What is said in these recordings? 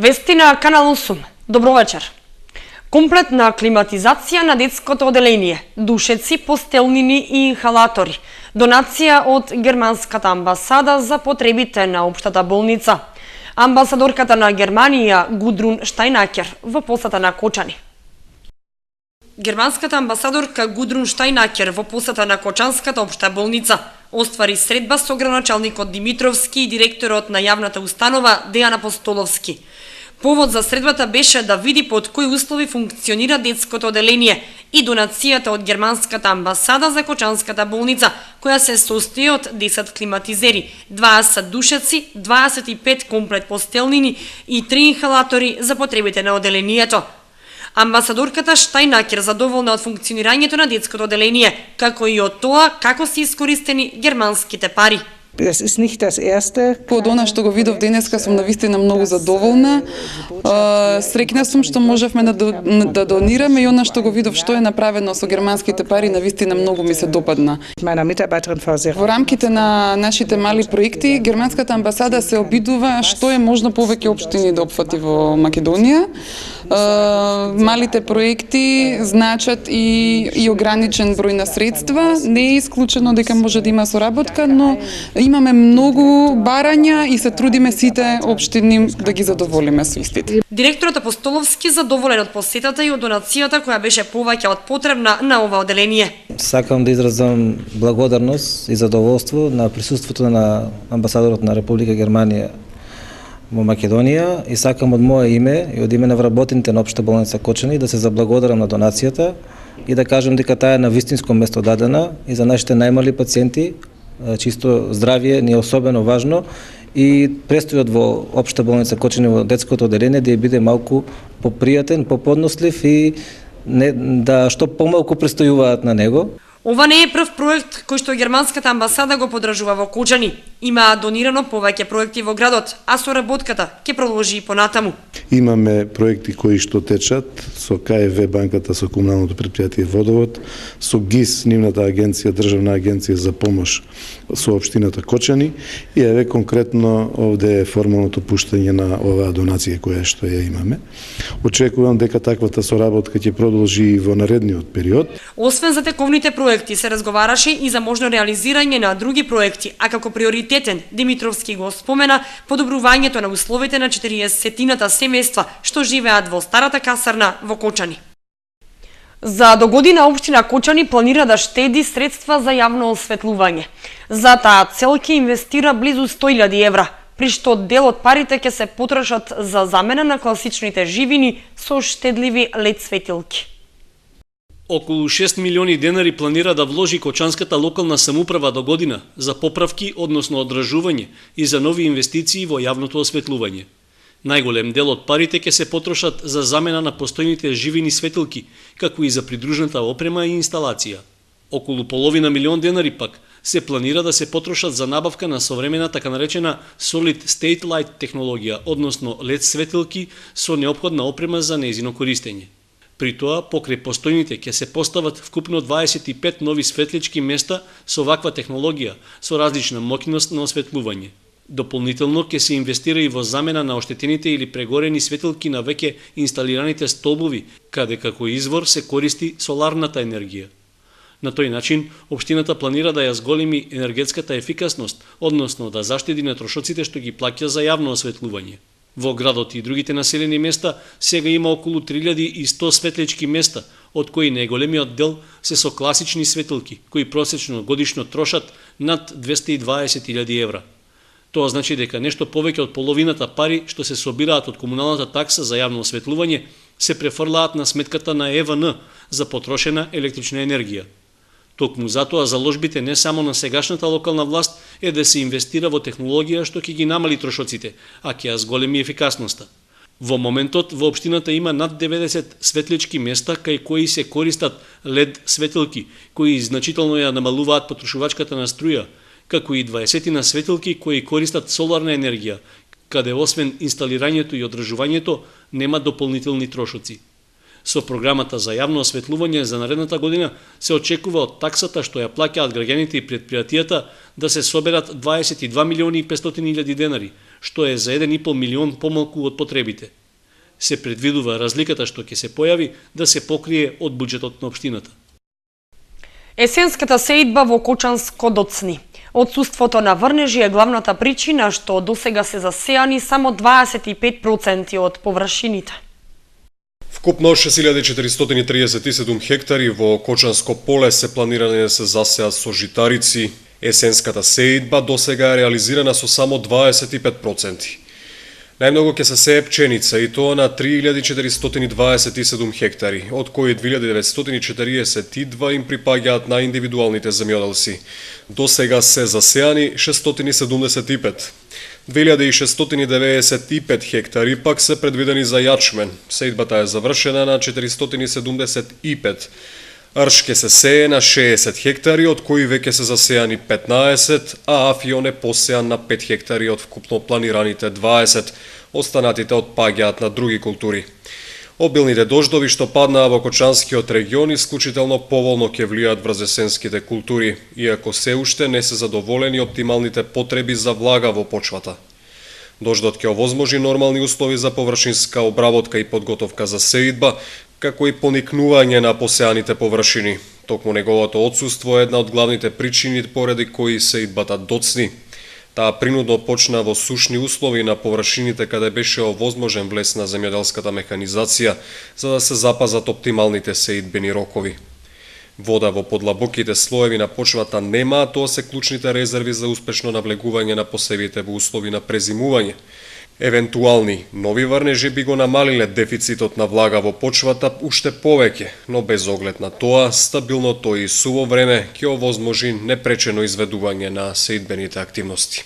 Вести на Канал 8. Добро вечер. Комплетна климатизација на детското оделение, душеци, постелнини и инхалатори. Донација од германската амбасада за потребите на општата болница. Амбасадорката на Германија Гудрун Штајнакер во посета на Кочани. Германската амбасадорка Гудрун Штајнакер во посета на Кочанската општа болница оствари средба со градоначалникот Димитровски и директорот на јавната установа Дејан Апостоловски. Повод за средбата беше да види под кои услови функционира детското оделение и донацијата од германската амбасада за Кочанската болница, која се состои од 10 климатизери, 20 душеци, 25 комплет постелнини и 3 инхалатори за потребите на оделението. Амбасадорката Штајнакер задоволна од функционирањето на детското оделение, како и од тоа како се искористени германските пари. По она што го видов денеска сум навистина многу задоволна. Среќна сум што можевме да донираме и она што го видов што е направено со германските пари навистина многу ми се допадна. Во рамките на нашите мали проекти германската амбасада се обидува што е можно повеќе општини да опфати во Македонија. Малите проекти значат и ограничен број на средства. Не е исклучено дека може да има соработка, но имаме многу барања и се трудиме сите општини да ги задоволиме со истите. Директорот Апостоловски задоволен од посетата и од донацијата која беше повеќе од потребна на ова оделение. Сакам да изразам благодарност и задоволство на присуството на амбасадорот на Република Германија во Македонија и сакам од мое име и од име на вработените на општа болница Кочани да се заблагодарам на донацијата и да кажам дека таа е на вистинско место дадена и за нашите најмали пациенти чисто здравје ни е особено важно и престојот во општа болница Кочани во детското оделение да ја биде малку попријатен, поподнослив и да што помалку престојуваат на него. Ова не е прв проект кој што германската амбасада го поддржува во Кочани. Има донирано повеќе проекти во градот, а соработката ќе продолжи и понатаму. Имаме проекти кои што течат со КФВ банката, со комуналното претпријатие Водовод, со ГИС, нивната агенција, државна агенција за помош со општината Кочани и еве конкретно овде е формалното пуштање на оваа донација која што ја имаме. Очекувам дека таквата соработка ќе продолжи и во наредниот период. Освен за тековните проекти се разговараше и за можно реализирање на други проекти, а како приоритетен Димитровски го спомена подобрувањето на условите на 40-тината семејства што живеат во старата касарна во Кочани. За догодина општина Кочани планира да штеди средства за јавно осветлување. За таа цел ќе инвестира близу 100.000 евра, при што дел од парите ќе се потрошат за замена на класичните живини со штедливи лед светилки. Околу 6 милиони денари планира да вложи Кочанската локална самоуправа до година за поправки, односно одржување и за нови инвестиции во јавното осветлување. Најголем дел од парите ќе се потрошат за замена на постојните живини светилки, како и за придружната опрема и инсталација. Околу половина милион денари пак се планира да се потрошат за набавка на современа така наречена Solid State Light технологија, односно лед светилки со неопходна опрема за нејзино користење. При тоа, покрај постојните ќе се постават вкупно 25 нови светлички места со ваква технологија, со различна моќност на осветлување. Дополнително ќе се инвестира и во замена на оштетените или прегорени светилки на веќе инсталираните столбови, каде како извор се користи соларната енергија. На тој начин, општината планира да ја зголеми енергетската ефикасност, односно да заштеди на трошоците што ги плаќа за јавно осветлување. Во градот и другите населени места сега има околу 3100 светлички места, од кои најголемиот дел се со класични светилки, кои просечно годишно трошат над 220.000 евра. Тоа значи дека нешто повеќе од половината пари што се собираат од комуналната такса за јавно осветлување се префрлаат на сметката на ЕВН за потрошена електрична енергија. Токму затоа заложбите не само на сегашната локална власт е да се инвестира во технологија што ќе ги намали трошоците, а ќе ја зголеми ефикасноста. Во моментот во општината има над 90 светлички места кај кои се користат лед светилки, кои значително ја намалуваат потрошувачката на струја, како и 20 на светилки кои користат соларна енергија, каде освен инсталирањето и одржувањето нема дополнителни трошоци. Со програмата за јавно осветлување за наредната година се очекува од таксата што ја плаќаат граѓаните и претпријатијата да се соберат 22 милиони и 500 илјади денари, што е за 1,5 милион помалку од потребите. Се предвидува разликата што ќе се појави да се покрие од буџетот на општината. Есенската сеидба во Кочанско доцни. Отсуството на врнежи е главната причина што досега се засеани само 25% од површините. Вкупно 6437 хектари во Кочанско поле се планирани да се засеат со житарици. Есенската сеидба досега е реализирана со само 25%. Најмногу ќе се сее пченица и тоа на 3427 хектари, од кои 2942 им припаѓаат на индивидуалните земјоделци. До сега се засеани 675. 2695 хектари пак се предвидени за јачмен. Сеидбата е завршена на 475. Рж ќе се сее на 60 хектари, од кои веќе се засеани 15, а афион е посеан на 5 хектари од вкупно планираните 20. Останатите отпаѓаат на други култури. Обилните дождови што паднаа во Кочанскиот регион исклучително поволно ќе влијаат врз есенските култури, иако се уште не се задоволени оптималните потреби за влага во почвата. Дождот ќе овозможи нормални услови за површинска обработка и подготовка за сеидба, како и поникнување на посеаните површини. Токму неговото отсуство е една од главните причини поради кои сеидбата доцни. Таа принудно почна во сушни услови на површините каде беше овозможен влез на земјоделската механизација, за да се запазат оптималните сеидбени рокови. Вода во подлабоките слоеви на почвата нема, а тоа се клучните резерви за успешно навлегување на посевите во услови на презимување. Евентуални нови врнежи би го намалиле дефицитот на влага во почвата уште повеќе, но без оглед на тоа, стабилното и суво време ќе овозможи непречено изведување на сеидбените активности.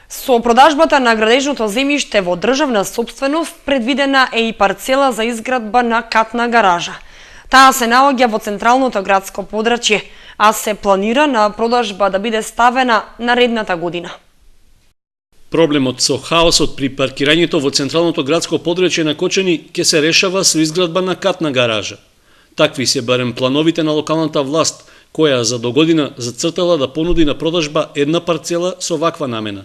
Со продажбата на градежното земјиште во државна сопственост предвидена е и парцела за изградба на катна гаража. Таа се наоѓа во централното градско подрачје, а се планира на продажба да биде ставена наредната година. Проблемот со хаосот при паркирањето во централното градско подрачје на Кочани ќе се решава со изградба на катна гаража. Такви се барем плановите на локалната власт, која за догодина зацртала да понуди на продажба една парцела со ваква намена.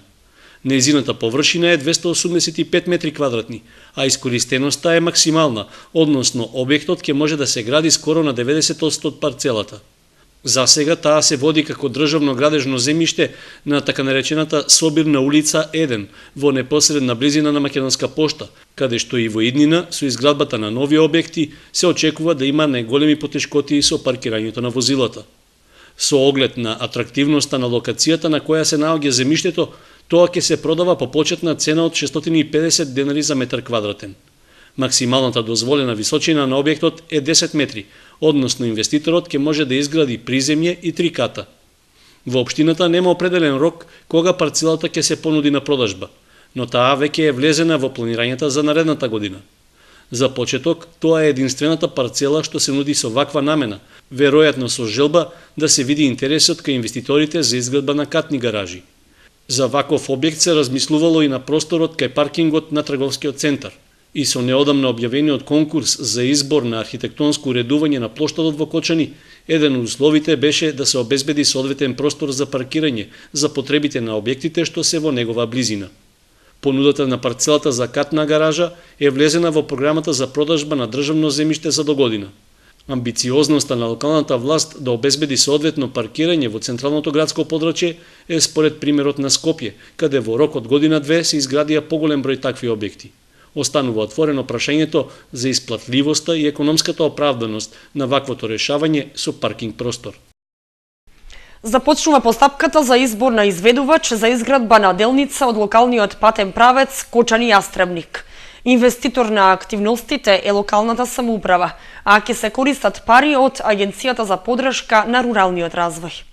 Нејзината површина е 285 метри квадратни, а искористеноста е максимална, односно објектот ќе може да се гради скоро на 90% од парцелата. За сега таа се води како државно градежно земјиште на така наречената Собирна улица 1, во непосредна близина на Македонска пошта, каде што и во иднина со изградбата на нови објекти се очекува да има најголеми потешкоти со паркирањето на возилата. Со оглед на атрактивноста на локацијата на која се наоѓа земјиштето, тоа ќе се продава по почетна цена од 650 денари за метар квадратен. Максималната дозволена височина на објектот е 10 метри, односно инвеститорот ќе може да изгради приземје и 3 ката. Во општината нема определен рок кога парцелата ќе се понуди на продажба, но таа веќе е влезена во планирањата за наредната година. За почеток, тоа е единствената парцела што се нуди со ваква намена, веројатно со желба да се види интересот кај инвеститорите за изградба на катни гаражи. За ваков објект се размислувало и на просторот кај паркингот на трговскиот центар. И со неодамна објавениот конкурс за избор на архитектонско уредување на плоштадот во Кочани, еден од условите беше да се обезбеди соодветен простор за паркирање за потребите на објектите што се во негова близина. Понудата на парцелата за катна гаража е влезена во програмата за продажба на државно земјиште за догодина. Амбициозноста на локалната власт да обезбеди соодветно паркирање во централното градско подрачје е според примерот на Скопје, каде во рок од година-две се изградија поголем број такви објекти. Останува отворено прашањето за исплатливоста и економската оправданост на ваквото решавање со паркинг простор. Започнува постапката за избор на изведувач за изградба на делница од локалниот патен правец Кочани-Јастребник. Инвеститор на активностите е локалната самоуправа, а ќе се користат пари од Агенцијата за поддршка на руралниот развој.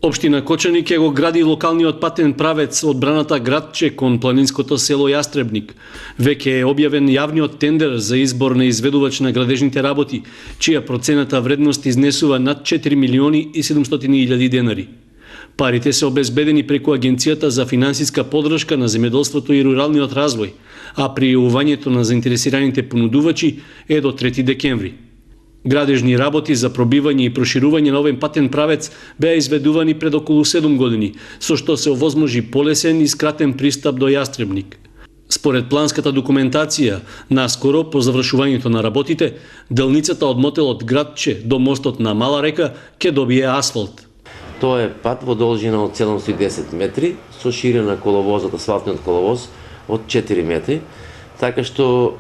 Општина Кочани ќе го гради локалниот патен правец од браната градче кон планинското село Јастребник. Веќе е објавен јавниот тендер за избор на изведувач на градежните работи, чија процената вредност изнесува над 4 милиони и 700 илјади денари. Парите се обезбедени преку Агенцијата за финансиска поддршка на земјоделството и руралниот развој, а пријавувањето на заинтересираните понудувачи е до 3 декември. Градежни работи за пробивање и проширување на овој патен правец беа изведувани пред околу 7 години, со што се овозможи полесен и скратен пристап до Јастребник. Според планската документација, наскоро по завршувањето на работите, делницата од мотелот Градче до мостот на Мала река ќе добие асфалт. Тоа е пат во должина од 710 метри, со ширина коловозот, асфалтниот коловоз од 4 метри, така што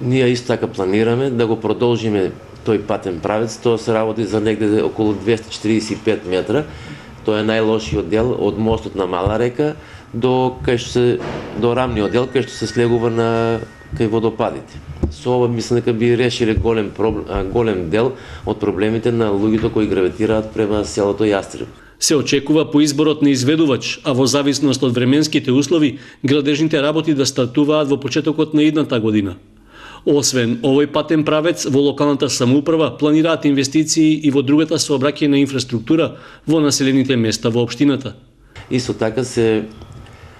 ние исто така планираме да го продолжиме тој патен правец. Тоа се работи за негде околу 245 метра. Тоа е најлошиот дел од мостот на Мала река до рамниот дел кај што се слегува кај водопадите. Со ова мислам дека би решиле голем дел од проблемите на луѓето кои гравитираат према селото Јастреб. Се очекува по изборот на изведувач, а во зависност од временските услови, градежните работи да стартуваат во почетокот на идната година. Освен овој патен правец, во локалната самоуправа планираат инвестиции и во другата сообраќајна инфраструктура во населените места во општината. Исто така се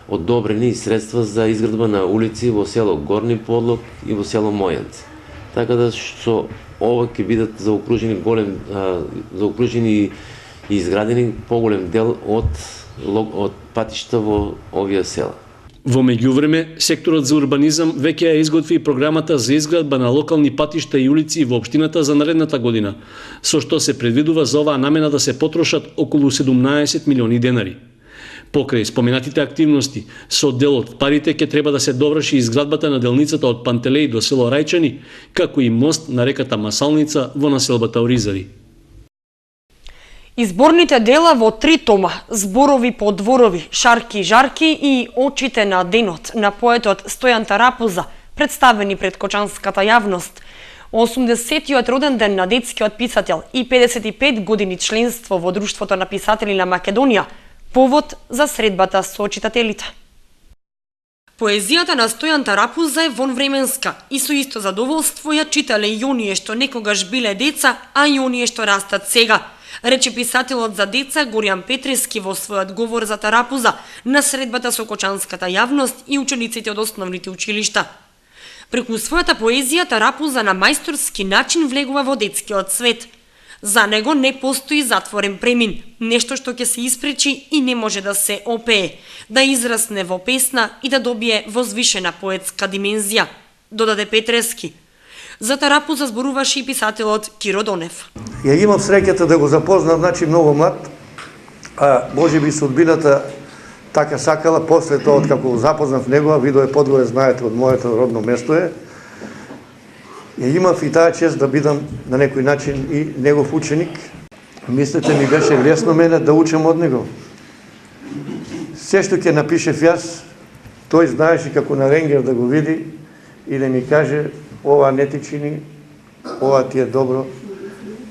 одобрени средства за изградба на улици во село Горни Подлог и во село Мојанци. Така да со ова ќе бидат заокружени и изградени поголем дел од патишта во овие села. Во меѓувреме, секторот за урбанизам веќе ја изготви програмата за изградба на локални патишта и улици во општината за наредната година, со што се предвидува за оваа намена да се потрошат околу 17 милиони денари. Покрај споменатите активности, со дел од парите ќе треба да се доврши изградбата на делницата од Пантелеј до село Рајчани, како и мост на реката Масалница во населбата Оризари. Изборните дела во 3 тома, зборови по дворови, шарки и жарки и очите на денот на поетот Стојан Тарапуза, представени пред кочанската јавност. 80-тиот роден ден на детскиот писател и 55 години членство во Друштвото на писатели на Македонија, повод за средбата со читателите. Поезијата на Стојан Тарапуза е вонвременска и со исто задоволство ја читале и оние што некогаш биле деца, а и оние што растат сега, рече писателот за деца Горијан Петрески во својот говор за Тарапуза на средбата со кочанската јавност и учениците од основните училишта. Преку својата поезија Тарапуза на мајсторски начин влегува во детскиот свет. За него не постои затворен премин, нешто што ќе се испречи и не може да се опее, да израсне во песна и да добие возвишена поетска димензија, додаде Петрески. За Тарапуза зборуваше и писателот Киро Донев. Ја имав среќата да го запознам, значи многу млад, а можеби судбината така сакала, после тоа, откако го запознав негова, Видо е подгоре, знаете, од моето родно место е, ја имав и таа чест да бидам на некој начин и негов ученик. Мислете, ми беше лесно мене да учам од него. Се што ќе напишев јас, тој знаеше како на ренгер да го види и да ми каже: ова не ти чини, ова ти е добро,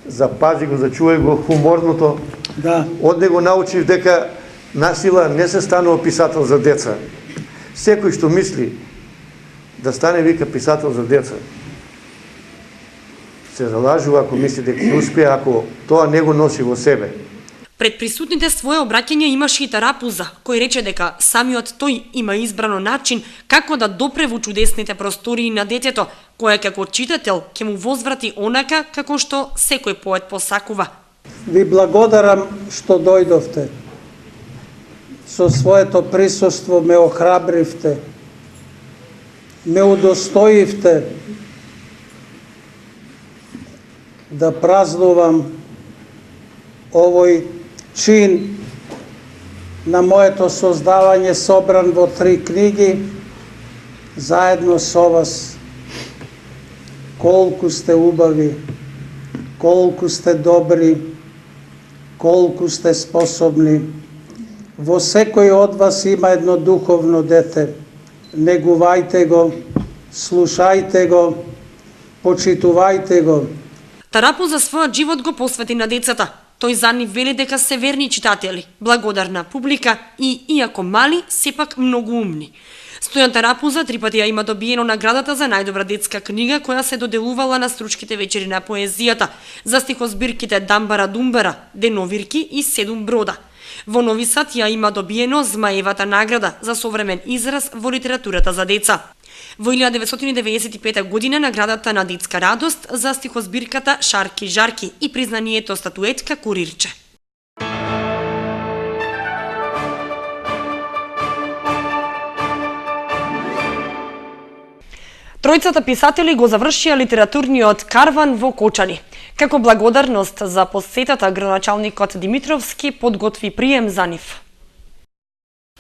запази го, зачувај го, хуморното. Да. Од него научив дека насила не се станува писател за деца. Секој што мисли да стане, вика, писател за деца, се залажува ако мисли дека ќе успее, ако тоа не го носи во себе. Пред присутните свое обраќање имаше и Тарапуза, кој рече дека самиот тој има избрано начин како да допре во чудесните простории на детето, која како читател ќе му возврати онака како што секој поет посакува. Ви благодарам што дојдовте. Со своето присуство ме охрабривте, ме удостоивте да празнувам овој чин на моето создавање собран во 3 книги, заедно со вас. Колку сте убави, колку сте добри, колку сте способни. Во секој од вас има едно духовно дете. Негувајте го, слушајте го, почитувајте го. Тарапуза својот живот го посвети на децата. Тој за нив вели дека се верни читатели, благодарна публика и, иако мали, сепак многу умни. Стојан Тарапуза 3 пати ја има добиено наградата за најдобра детска книга која се доделувала на стручките вечери на поезијата, за стихозбирките Дамбара Думбара, Деновирки и 7 брода. Во Нови Сад ја има добиено Змаевата награда за современ израз во литературата за деца. Во 1995 година наградата на детска радост за стихозбирката Шарки Жарки и признанието статуетка Курирче. Тројцата писатели го завршија литературниот карван во Кочани. Како благодарност за посетата, градоначалникот Димитровски подготви прием за нив.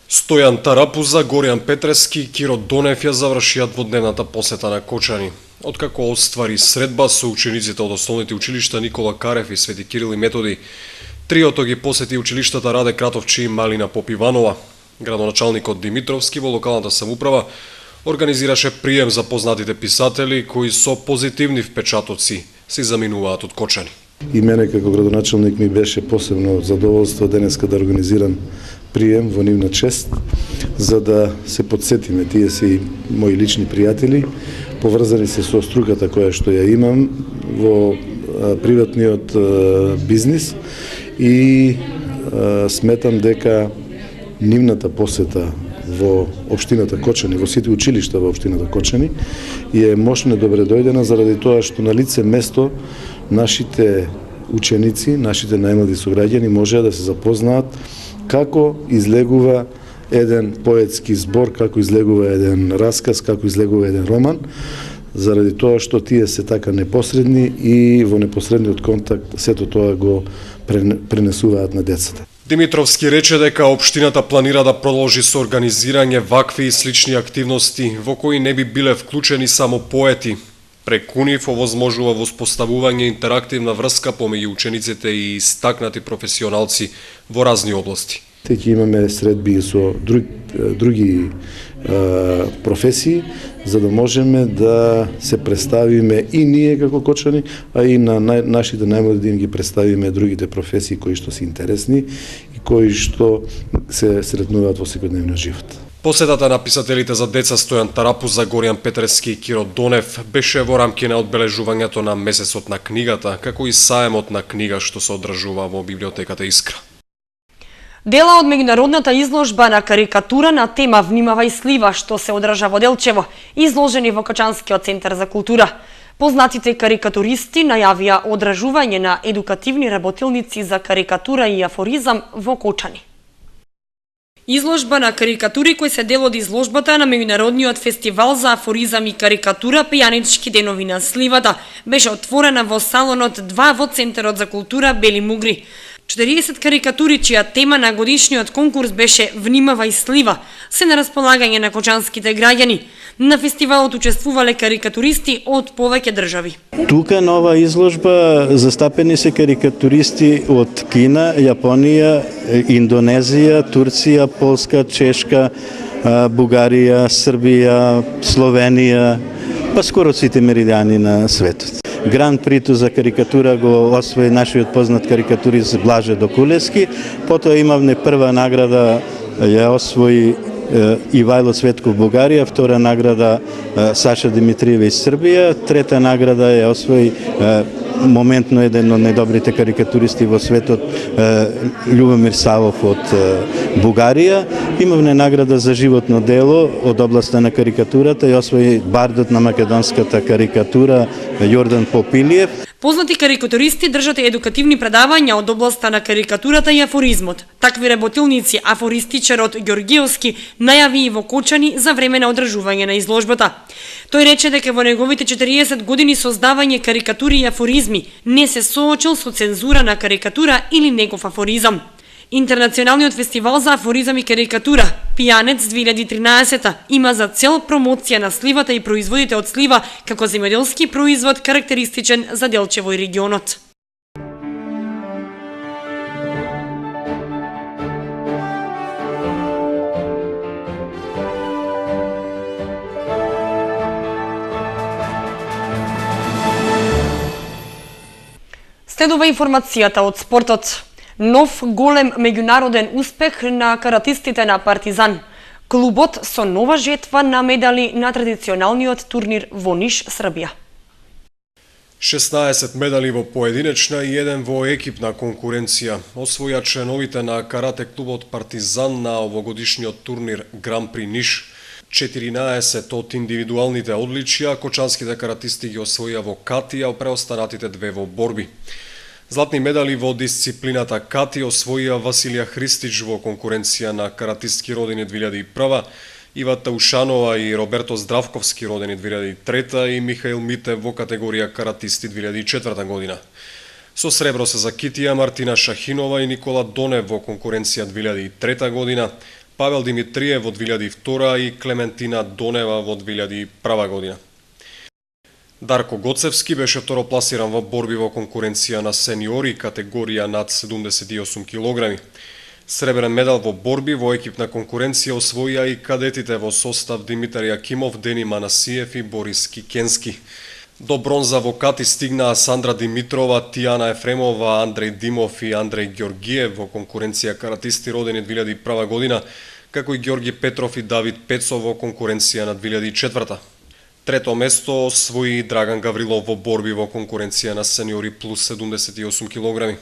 Стојан Тарапуза, Горијан Петрески и Киро Донев ја завршија дводневната посета на Кочани. Откако оствари средба со учениците од основните училишта Никола Карев и Свети Кирил и Методи, триото ги посети училиштата Раде Кратовчи и Малина Попиванова. Градоначалникот Димитровски во локалната самоуправа организираше прием за познатите писатели кои со позитивни впечатоци се заминуваат од Кочани. И мене како градоначалник ми беше посебно задоволство денеска да организирам прием во нивна чест, за да се подсетиме, тие се и мои лични пријатели, поврзани се со струката која што ја имам во приватниот бизнис и сметам дека нивната посета во општината Кочани, во сите училишта во општината Кочани, и е мощно добре дојдена заради тоа што на лице место нашите ученици, нашите најмлади сограѓани можеа да се запознаат како излегува еден поетски збор, како излегува еден расказ, како излегува еден роман, заради тоа што тие се така непосредни и во непосредниот контакт сето тоа го пренесуваат на децата. Димитровски рече дека општината планира да продолжи со организирање вакви и слични активности во кои не би биле вклучени само поети. Преку нив овозможува воспоставување интерактивна врска помеѓу учениците и истакнати професионалци во разни области. Ќе имаме средби со други професии, за да можеме да се представиме и ние како Кочани, а и на нашите најмлади да им ги представиме другите професии кои што се интересни и кои што се сретнуваат во секојдневниот живот. Посетата на писателите за деца Стојан Тарапуза, Горијан Петрески и Киро Донев беше во рамки на одбележувањето на месецот на книгата, како и саемот на книга што се одржува во библиотеката Искра. Дела од меѓународната изложба на карикатура на тема Внимавај слива, што се одржа во Делчево, изложени во Кочанскиот центар за култура. Познатите карикатуристи најавија одржување на едукативни работилници за карикатура и афоризам во Кочани. Изложба на карикатури кој се дел од изложбата на меѓународниот фестивал за афоризам и карикатура Пијанички денови на сливата беше отворена во салонот 2 во Центарот за култура Бели Мугри. 40 карикатури чија тема на годишниот конкурс беше Внимавај слива се на располагање на кочанските граѓани. На фестивалот учествувале карикатуристи од повеќе држави. Тука нова изложба застапени се карикатуристи од Кина, Јапонија, Индонезија, Турција, Полска, Чешка, Бугарија, Србија, Словенија, па скоро сите меридијани на светот. Гран прито за карикатура го освои нашиот познат карикатурист Блаже Докулевски, потоа имавме прва награда ја освои Ивајло Цветков Бугарија, втора награда Саша Димитриева из Србија, трета награда ја освои моментно еден од најдобрите карикатуристи во светот Љубомир Савов од Бугарија. Имавме награда за животно дело од областа на карикатурата и освои бардот на македонската карикатура Јордан Попилиев. Познати карикатуристи држат едукативни предавања од областа на карикатурата и афоризмот. Такви работилници афористичарот Ѓоргиевски најави и во Кочани за време на одржување на изложбата. Тој рече дека во неговите 40 години создавање карикатури и афоризми не се соочил со цензура на карикатура или негов афоризам. Интернационалниот фестивал за афоризам и карикатура Пијанец 2013 има за цел промоција на сливата и производите од слива како земјоделски производ карактеристичен за Делчево и регионот. Следува информацијата од спортот. Нов голем меѓународен успех на каратистите на Партизан. Клубот со нова жетва на медали на традиционалниот турнир во Ниш, Србија. 16 медали во поединечна и 1 во екипна конкуренција освоја членовите на карате клубот Партизан на овогодишниот турнир Гран При Ниш. 14 од индивидуалните одличија кочанските каратисти ги освоија во кати, а преостанатите две во борби. Златни медали во дисциплината кати освоија Василија Христич во конкуренција на каратистки родени 2001, Ива Таушанова и Роберто Здравковски родени 2003 и Михаил Митев во категорија каратисти 2004 година. Со сребро се закитија Мартина Шахинова и Никола Донев во конкуренција 2003 година, Павел Димитриев во 2002 и Клементина Донева во 2001 година. Дарко Гоцевски беше второпласиран во борби во конкуренција на сениори категорија над 78 килограми. Сребрен медал во борби во екипна конкуренција освоија и кадетите во состав Димитар Јакимов, Дени Манасиев и Борис Кикенски. До бронза во кати стигнаа Сандра Димитрова, Тијана Ефремова, Андреј Димов и Андреј Ѓоргиев во конкуренција каратисти родени 2001 година, како и Ѓорги Петров и Давид Пецов во конкуренција на 2004. Трето место освои Драган Гаврилов во борби во конкуренција на сениори плюс 78 килограми.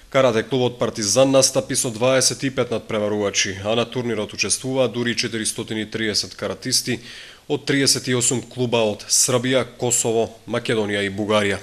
Карате клубот Партизан настапи со 25 надпреварувачи, а на турнирот учествуваа дури 430 каратисти од 38 клуба од Србија, Косово, Македонија и Бугарија.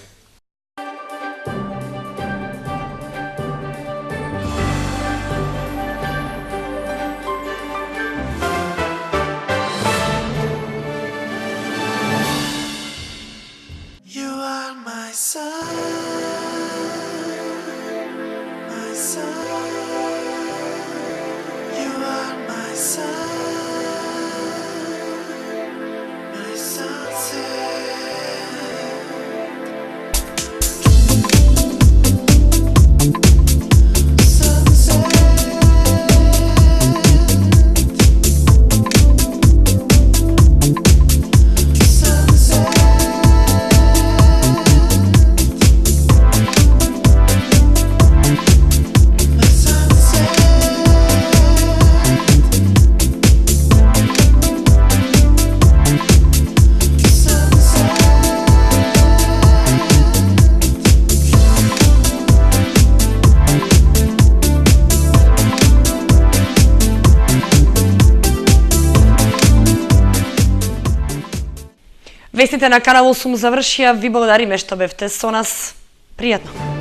Вестите на Канал 8 завршија. Ви благодариме што бевте со нас. Пријатно.